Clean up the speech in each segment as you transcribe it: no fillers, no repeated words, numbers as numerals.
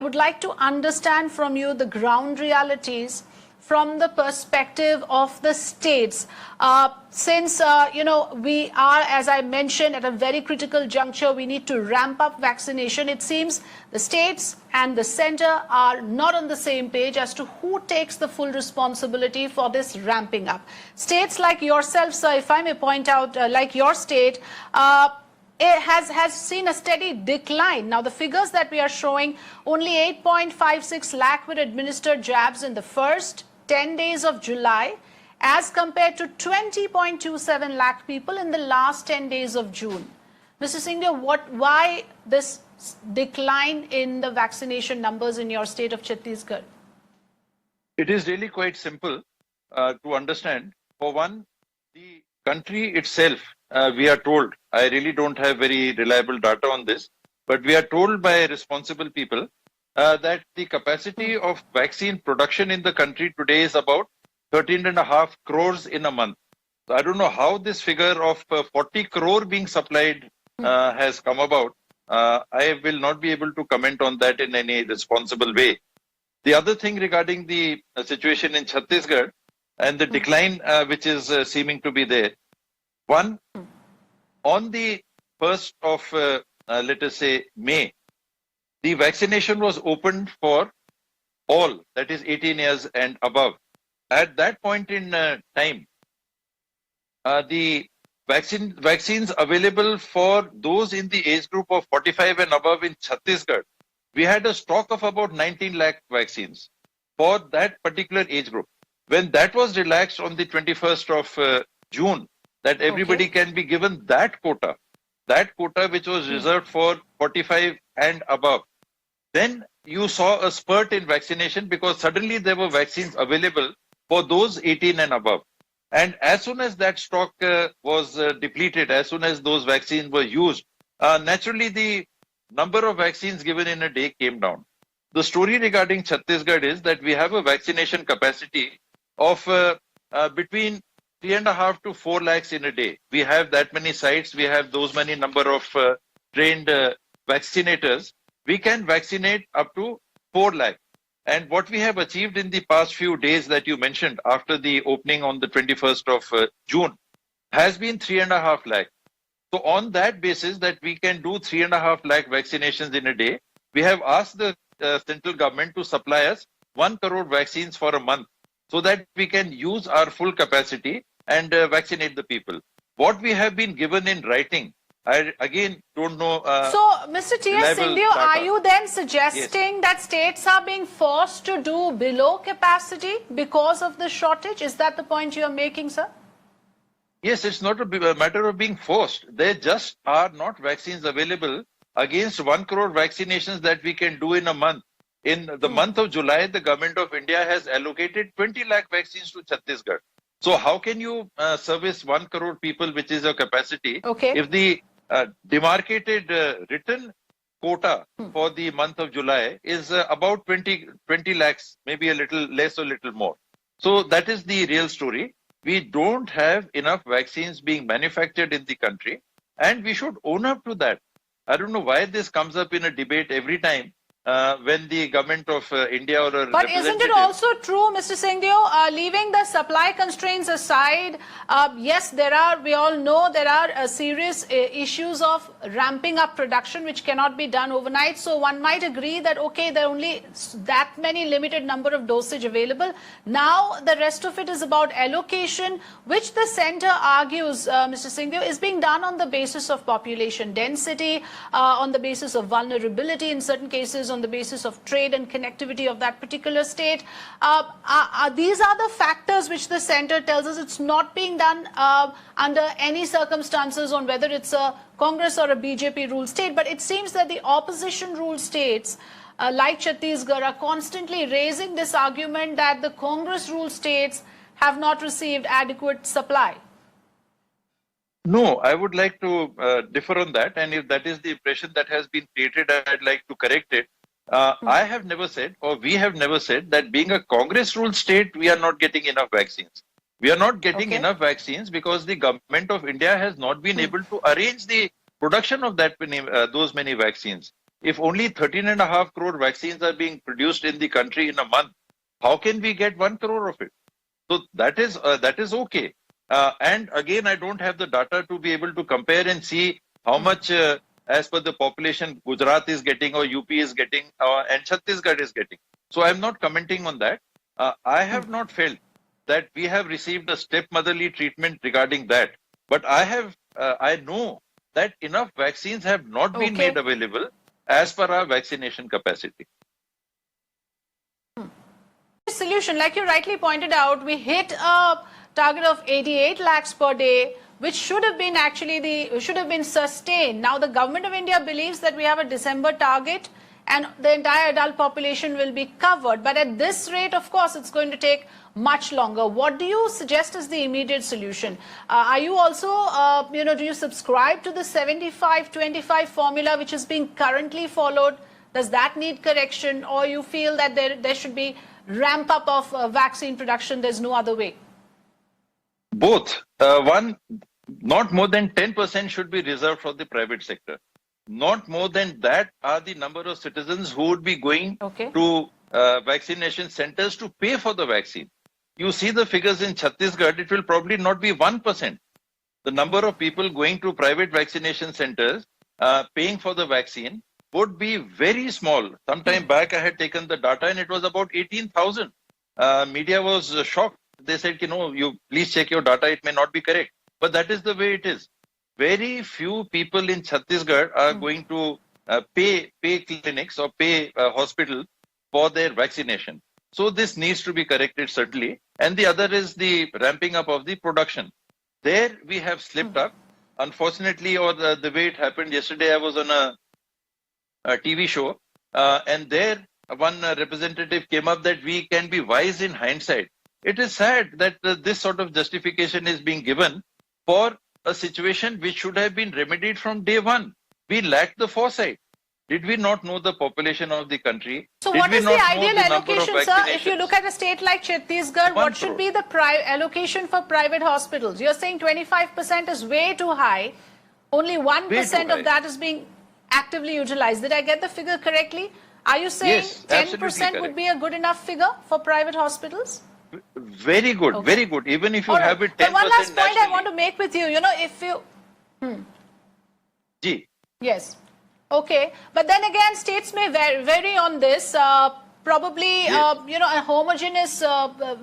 would like to understand from you the ground realities from the perspective of the states. Since, we are, as I mentioned, at a very critical juncture, we need to ramp up vaccination. It seems the states and the center are not on the same page as to who takes the full responsibility for this ramping up. States like yourself, sir, if I may point out, like your state, it has seen a steady decline. Now, the figures that we are showing, only 8.56 lakh were administered jabs in the first 10 days of July, as compared to 20.27 lakh people in the last 10 days of June. Mr. Singhdeo, why this decline in the vaccination numbers in your state of Chhattisgarh? It is really quite simple to understand. For one, the country itself, we are told, I really don't have very reliable data on this, but we are told by responsible people that the capacity of vaccine production in the country today is about 13.5 crores in a month. So I don't know how this figure of 40 crore being supplied has come about. I will not be able to comment on that in any responsible way. The other thing regarding the situation in Chhattisgarh and the decline which is seeming to be there. One, on the 1st of, let us say, May, the vaccination was opened for all, that is 18 years and above. At that point in time, the vaccines available for those in the age group of 45 and above in Chhattisgarh, we had a stock of about 19 lakh vaccines for that particular age group. When that was relaxed on the 21st of June, that everybody can be given that quota which was reserved for 45 and above. Then you saw a spurt in vaccination because suddenly there were vaccines available for those 18 and above. And as soon as that stock was depleted, as soon as those vaccines were used, naturally the number of vaccines given in a day came down. The story regarding Chhattisgarh is that we have a vaccination capacity of between 3.5 to 4 lakhs in a day. We have that many sites, we have those many number of trained vaccinators. We can vaccinate up to 4 lakh. And what we have achieved in the past few days that you mentioned after the opening on the 21st of June has been 3.5 lakh. So on that basis that we can do 3.5 lakh vaccinations in a day, we have asked the central government to supply us 1 crore vaccines for a month so that we can use our full capacity and vaccinate the people. What we have been given in writing, I again don't know. So, Mr. T.S. Singhdeo, are you then suggesting that states are being forced to do below capacity because of the shortage? Is that the point you are making, sir? Yes, it's not a matter of being forced. There just are not vaccines available against 1 crore vaccinations that we can do in a month. In the month of July, the government of India has allocated 20 lakh vaccines to Chhattisgarh. So how can you service 1 crore people, which is your capacity, if the demarcated written quota for the month of July is about 20 lakhs, maybe a little less or little more. So that is the real story. We don't have enough vaccines being manufactured in the country, and we should own up to that. I don't know why this comes up in a debate every time when the government of India or a But isn't it also true, Mr. Singhdeo, leaving the supply constraints aside, yes, we all know there are serious issues of ramping up production which cannot be done overnight. So one might agree that, okay, there are only that many limited number of dosage available. Now the rest of it is about allocation, which the center argues, Mr. Singhdeo, is being done on the basis of population density, on the basis of vulnerability in certain cases, on the basis of trade and connectivity of that particular state. These are the factors which the center tells us it's not being done under any circumstances on whether it's a Congress or a BJP ruled state. But it seems that the opposition ruled states like Chhattisgarh are constantly raising this argument that the Congress ruled states have not received adequate supply. No, I would like to differ on that. And if that is the impression that has been created, I'd like to correct it. I have never said, or we have never said, that being a Congress-ruled state, we are not getting enough vaccines. We are not getting enough vaccines because the government of India has not been able to arrange the production of those many vaccines. If only 13.5 crore vaccines are being produced in the country in a month, how can we get 1 crore of it? So that is okay. And again, I don't have the data to be able to compare and see how much, as per the population, Gujarat is getting or UP is getting and Chhattisgarh is getting. So I'm not commenting on that. I have not felt that we have received a stepmotherly treatment regarding that. But I know that enough vaccines have not been Okay. made available as per our vaccination capacity. Solution, like you rightly pointed out, we hit a target of 88 lakhs per day, which should have been sustained. Now the government of India believes that we have a December target and the entire adult population will be covered, but at this rate, of course, it's going to take much longer. What do you suggest is the immediate solution? Are you also do you subscribe to the 75-25 formula which is being currently followed? Does that need correction, or you feel that there should be ramp up of vaccine production? There's no other way. Both. One, not more than 10% should be reserved for the private sector. Not more than that are the number of citizens who would be going to vaccination centers to pay for the vaccine. You see the figures in Chhattisgarh, it will probably not be 1%. The number of people going to private vaccination centers, paying for the vaccine, would be very small. Sometime back I had taken the data and it was about 18,000. Media was shocked. They said, you please check your data, it may not be correct. But that is the way it is. Very few people in Chhattisgarh are going to pay clinics or pay hospitals for their vaccination. So this needs to be corrected certainly. And the other is the ramping up of the production. There we have slipped up. Unfortunately, or the way it happened yesterday, I was on a TV show, and there one representative came up that we can be wise in hindsight. It is sad that this sort of justification is being given for a situation which should have been remedied from day one. We lacked the foresight. Did we not know the population of the country? So Did what we is not the know ideal the number of allocation, sir? If you vaccinations? look at a state like Chhattisgarh, what should be the allocation for private hospitals? You're saying 25% is way too high. Only 1% of that is being actively utilized. Did I get the figure correctly? Are you saying Yes, 10% would be a good enough figure for private hospitals? Very good, very good. Even if you All have right. it 10% But one last point I nationally. want to make with you, if you... Gee. Yes. Okay. But then again, states may vary on this. Probably, Yes. a homogeneous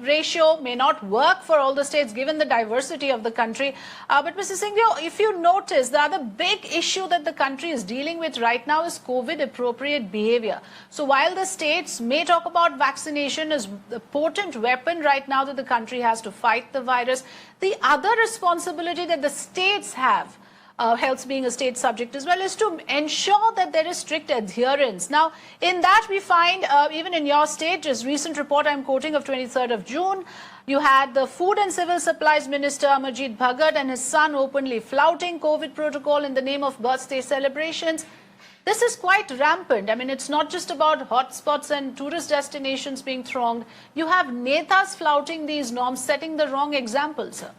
ratio may not work for all the states given the diversity of the country. But Mr. Singhdeo, if you notice, the other big issue that the country is dealing with right now is COVID-appropriate behavior. So while the states may talk about vaccination as the potent weapon right now that the country has to fight the virus, the other responsibility that the states have, health being a state subject as well, is to ensure that there is strict adherence. Now, in that we find, even in your state, just recent report I'm quoting of 23rd of June, you had the Food and Civil Supplies Minister Amarjit Bhagat and his son openly flouting COVID protocol in the name of birthday celebrations. This is quite rampant. I mean, it's not just about hotspots and tourist destinations being thronged. You have netas flouting these norms, setting the wrong example, sir.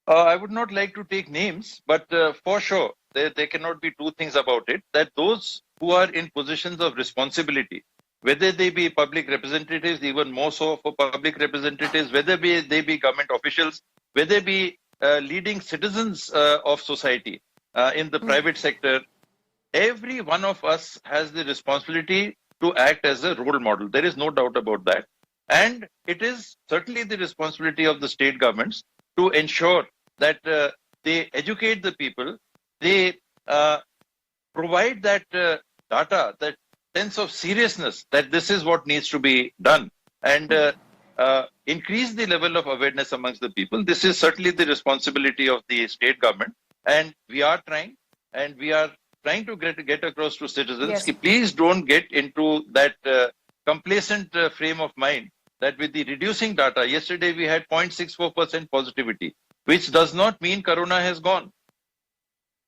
I would not like to take names, but for sure, there cannot be two things about it, that those who are in positions of responsibility, whether they be public representatives, even more so for public representatives, whether they be government officials, whether they be leading citizens of society in the private sector, every one of us has the responsibility to act as a role model. There is no doubt about that. And it is certainly the responsibility of the state governments to ensure that they educate the people, they provide that data, that sense of seriousness that this is what needs to be done, and increase the level of awareness amongst the people. This is certainly the responsibility of the state government, and we are trying to get across to citizens. Yes. Ki please don't get into that complacent frame of mind that with the reducing data, yesterday we had 0.64% positivity, which does not mean corona has gone.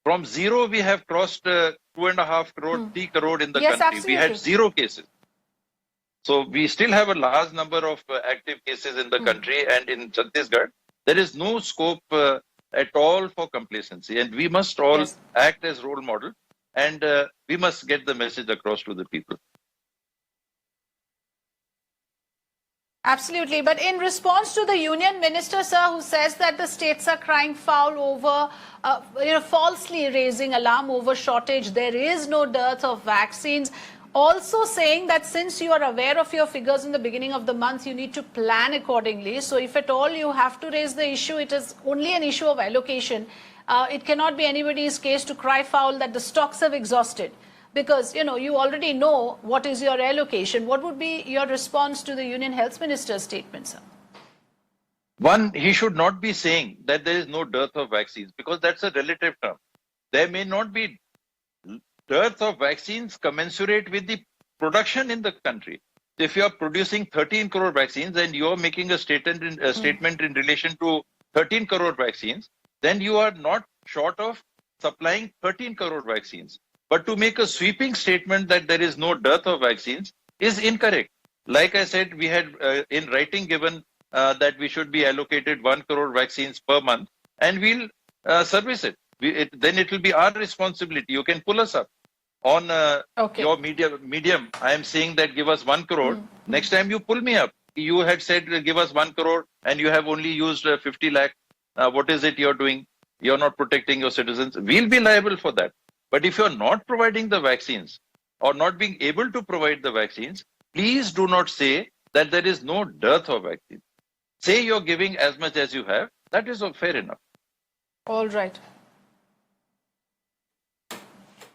From zero, we have crossed 2.5 crore, 3 crore in the country. Absolutely. We had 0 cases. So we still have a large number of active cases in the country, and in Chhattisgarh, there is no scope at all for complacency. And we must all act as role model. and we must get the message across to the people. Absolutely. But in response to the union minister, sir, who says that the states are crying foul over, falsely raising alarm over shortage, there is no dearth of vaccines. Also saying that since you are aware of your figures in the beginning of the month, you need to plan accordingly. So if at all you have to raise the issue, it is only an issue of allocation. It cannot be anybody's case to cry foul that the stocks have exhausted. Because, you already know what is your allocation. What would be your response to the Union Health Minister's statement, sir? One, he should not be saying that there is no dearth of vaccines, because that's a relative term. There may not be dearth of vaccines commensurate with the production in the country. If you are producing 13 crore vaccines and you are making a statement in relation to 13 crore vaccines, then you are not short of supplying 13 crore vaccines. But to make a sweeping statement that there is no dearth of vaccines is incorrect. Like I said, we had in writing given that we should be allocated 1 crore vaccines per month, and we'll service it. Then it will be our responsibility. You can pull us up on your medium. I am saying that give us 1 crore. Next time you pull me up. You had said give us 1 crore and you have only used 50 lakh. What is it you're doing? You're not protecting your citizens. We'll be liable for that. But if you're not providing the vaccines or not being able to provide the vaccines, please do not say that there is no dearth of vaccines. Say you're giving as much as you have. That is fair enough. All right.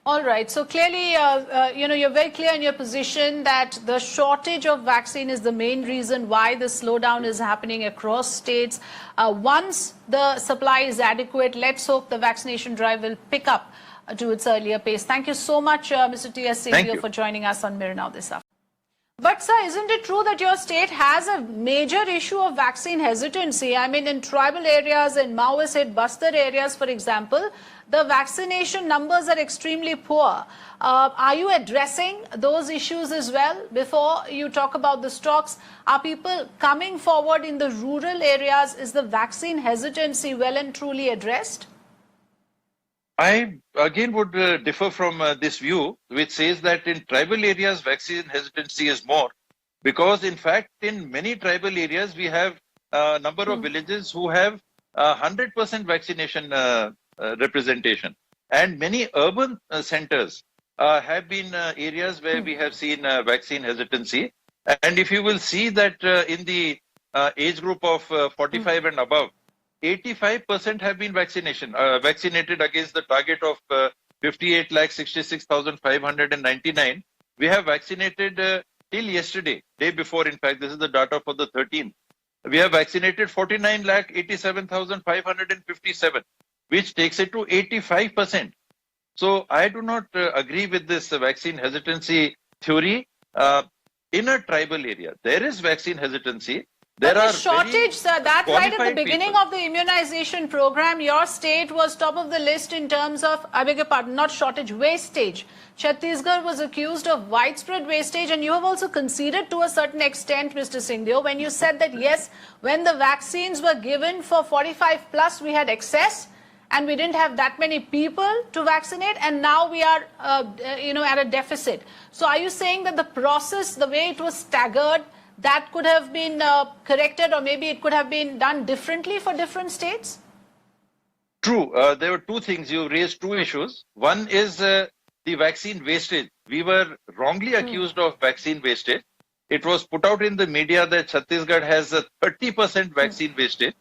All right. So clearly, you're very clear in your position that the shortage of vaccine is the main reason why the slowdown is happening across states. Once the supply is adequate, let's hope the vaccination drive will pick up to its earlier pace. Thank you so much, Mr. T.S. Singh, for joining us on Mirror Now this afternoon. But, sir, isn't it true that your state has a major issue of vaccine hesitancy? I mean, in tribal areas, in Maoist-hit Bastar areas, for example, the vaccination numbers are extremely poor. Are you addressing those issues as well before you talk about the stocks? Are people coming forward in the rural areas? Is the vaccine hesitancy well and truly addressed? I again would differ from this view, which says that in tribal areas, vaccine hesitancy is more, because in fact, in many tribal areas, we have a number of villages who have 100% vaccination representation. And many urban centers have been areas where we have seen vaccine hesitancy. And if you will see that in the age group of 45 and above, 85% have been vaccinated against the target of 58,66,599. We have vaccinated till yesterday, day before, in fact, this is the data for the 13th. We have vaccinated 49,87,557, which takes it to 85%. So I do not agree with this vaccine hesitancy theory. In a tribal area, there is vaccine hesitancy. There are shortage, sir. That's right. At the beginning of the immunization program, your state was top of the list in terms of, I beg your pardon, not shortage, wastage. Chhattisgarh was accused of widespread wastage, and you have also conceded to a certain extent, Mr. Singhdeo, when you said that, yes, when the vaccines were given for 45 plus, we had excess, and we didn't have that many people to vaccinate, and now we are, at a deficit. So are you saying that the process, the way it was staggered, that could have been corrected, or maybe it could have been done differently for different states? True. There were two things. You raised two issues. One is the vaccine wastage. We were wrongly accused of vaccine wastage. It was put out in the media that Chhattisgarh has a 30% vaccine wastage,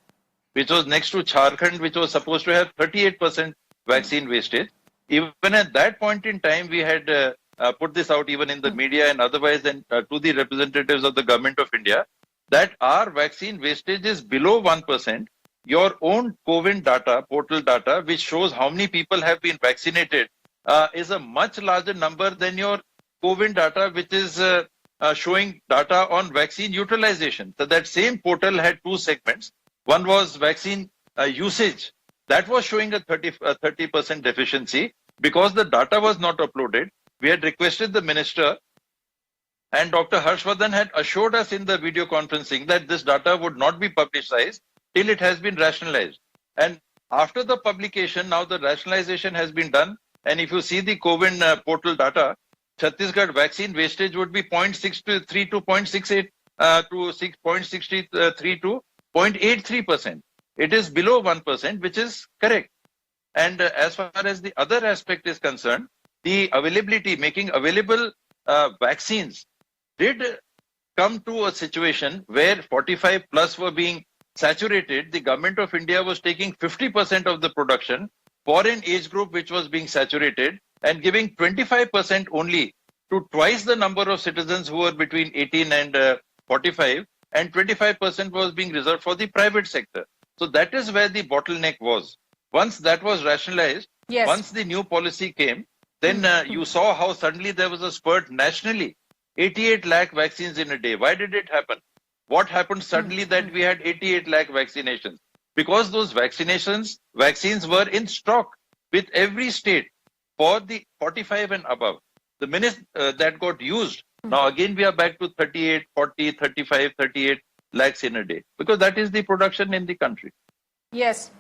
which was next to Jharkhand, which was supposed to have 38% vaccine wastage. Even at that point in time, we had put this out even in the media and otherwise, and to the representatives of the government of India, that our vaccine wastage is below 1%. Your own COVID data, portal data, which shows how many people have been vaccinated, is a much larger number than your COVID data, which is showing data on vaccine utilization. So that same portal had two segments. One was vaccine usage. That was showing a 30% deficiency because the data was not uploaded. We had requested the minister, and Dr. Harshvardhan had assured us in the video conferencing that this data would not be publicized till it has been rationalized. And after the publication, now the rationalization has been done. And if you see the CoWIN portal data, Chhattisgarh vaccine wastage would be 0.63 to 0.68 to 6.63 to 0.83%. It is below 1%, which is correct. And as far as the other aspect is concerned, the availability, making available vaccines did come to a situation where 45 plus were being saturated. The government of India was taking 50% of the production for an age group which was being saturated and giving 25% only to twice the number of citizens who were between 18 and 45, and 25% was being reserved for the private sector. So that is where the bottleneck was. Once that was rationalized, Yes. once the new policy came, then you saw how suddenly there was a spurt nationally. 88 lakh vaccines in a day. Why did it happen? What happened suddenly that we had 88 lakh vaccinations? Because those vaccines were in stock with every state for the 45 and above. The minute that got used, now again we are back to 38, 40, 35, 38 lakhs in a day, because that is the production in the country. Yes.